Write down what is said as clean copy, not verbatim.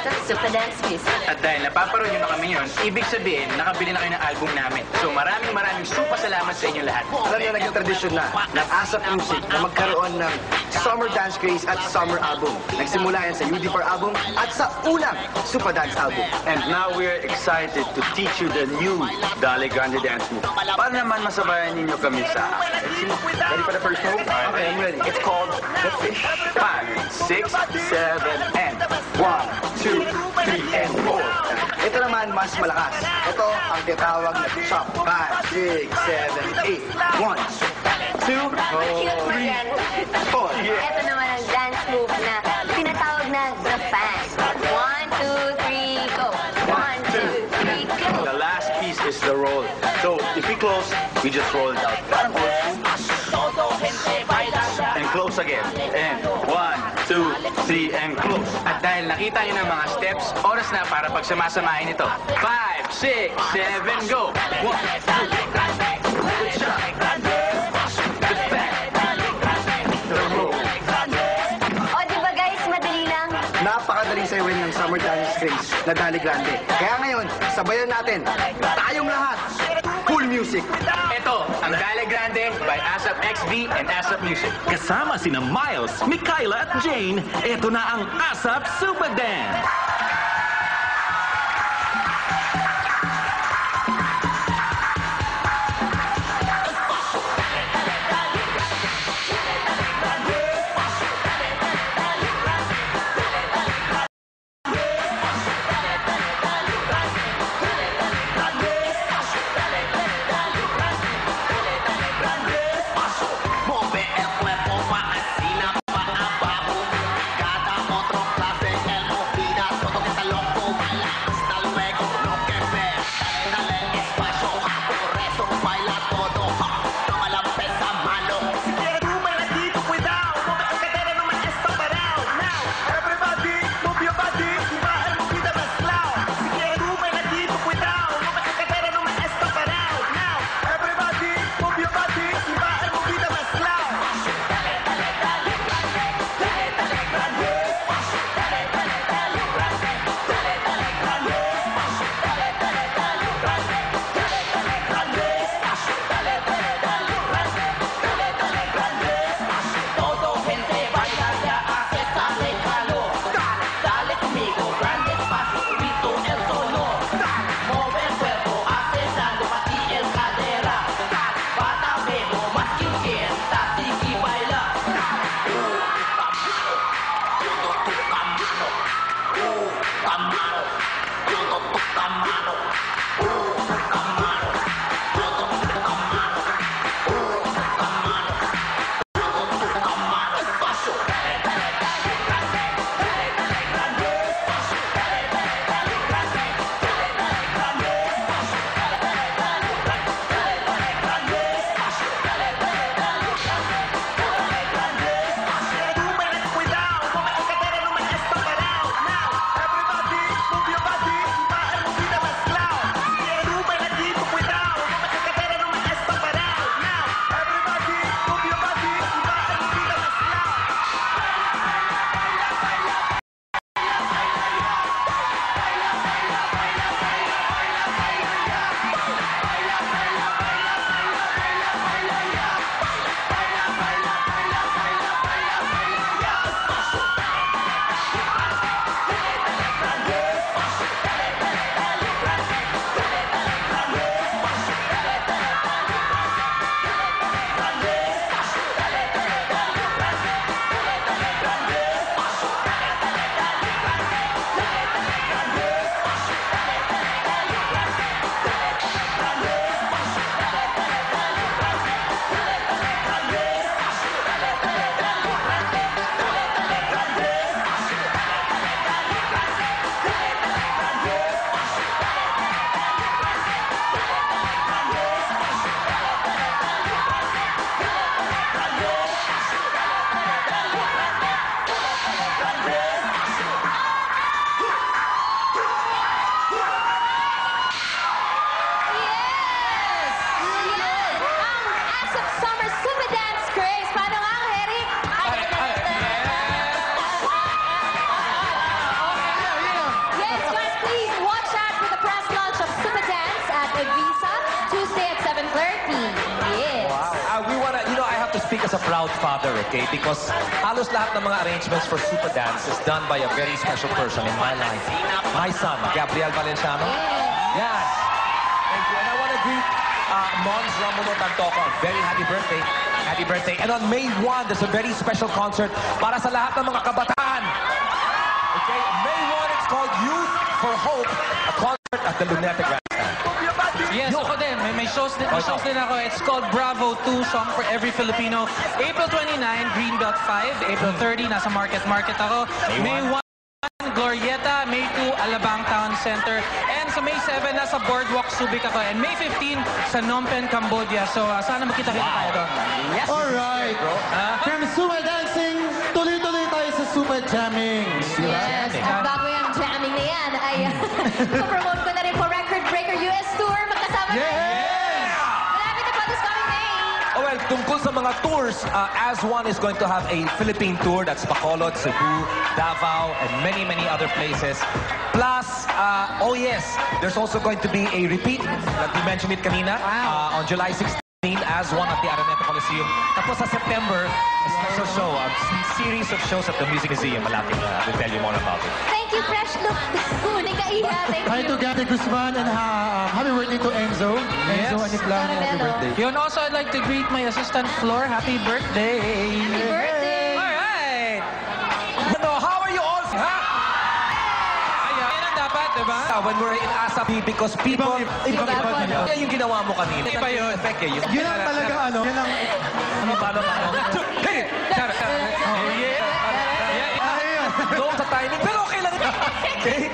set of Super Dance music. At dahil napaparoon nyo na kami yun, ibig sabihin, nakabili na kayo ng album namin. So maraming super salamat sa inyo lahat. Alam niyo, naging tradisyon na ng ASAP Music na magkaroon ng Summer Dance Craze at Summer Album. Nagsimula yan sa UD4 album at sa unang Super Dance album. And now we're excited to teach you the new Dale Grande dance move. Para naman masabayan ninyo kami sa... Ready for the first move? Okay, I'm ready. It's called the fish. 5, 6, 7, and 1, 2, 3, and 4. Ito naman, mas malakas. Ito ang tinatawag na chop. 5, 6, 7, 8. 1, 2, 3, 4. Ito naman ang dance move na tinatawag na the fan. 1, 2, 3, go. 1, 2, 3, go. The last piece is the roll. So, if we close, we just roll it out. Parang old school. And close again. And 1, 2, 3, and close. At dahil nakita nyo ng mga steps, oras na para pagsamasamahin ito. 5, 6, 7, go! 1, 2, good shot. The back. The roll. O, diba guys, madali lang? Napakadaling sayawan ng Summer Dance Craze na Dale Grande. Kaya ngayon, sabayan natin. Tayong lahat. Full music. Ito, ang Dale Grande by ASAP XD and ASAP Music. Kasama sina Miles, Mikaela at Jane, ito na ang ASAP Super Dance. proud father, okay? Because halos lahat ng mga arrangements for Super Dance is done by a very special person in my life. My son, Gabriel Valenciano. Yes. Thank you. And I want to greet Mons Romulo Tantoco. Very happy birthday. Happy birthday. And on May 1, there's a very special concert para sa lahat ng mga kabataan. Okay? May 1, it's called Youth for Hope, a concert at the Luneta Grandstand. Yes, ako din. May shows din ako. It's called Bravo 2, Song for Every Filipino. April 29, Greenbelt 5. April 30, nasa Market ako. May 1, Glorieta. May 2, Alabang Town Center. And sa May 7, nasa Boardwalk, Subic ako. And May 15, sa Phnom Penh, Cambodia. So, sana makita-kita tayo doon. Yes! Alright. From Super Dancing, tuloy-tuloy tayo sa Super Jamming. Yes, at bago yung jamming na yan, ay promote ko na rin po Record Breaker US Tour. Magkasama na. Malapit na po this coming May. Oh, well, tungkol sa mga tours, As One is going to have a Philippine tour. That's Bacolod, Cebu, Davao, and many, many other places. Plus, oh yes, there's also going to be a repeat, like we mentioned it kanina, on July 16, As One at the Araneta Coliseum. Tapos sa September, a special show, a series of shows at the Music Museum. Malapit na. I will tell you more about it. Thank you, Fresh Look. Nagkaiha. Thank Hi to you. Gabby Guzman and happy birthday to Enzo. Enzo and Niclan, happy Caramelo. birthday. Yun, also, I'd like to greet my assistant, Flor. Happy birthday! Happy birthday. Alright! Ano, how are you all? Ha? Yan ang dapat, diba? When we're in ASAP, because people... Ibang Yan yung ginawa mo kanina. Iba yun. Effect, eh. Yun ang talaga yun ang... Paano? Hey! Yeah. Go sa timing, pero okay lang. Okay?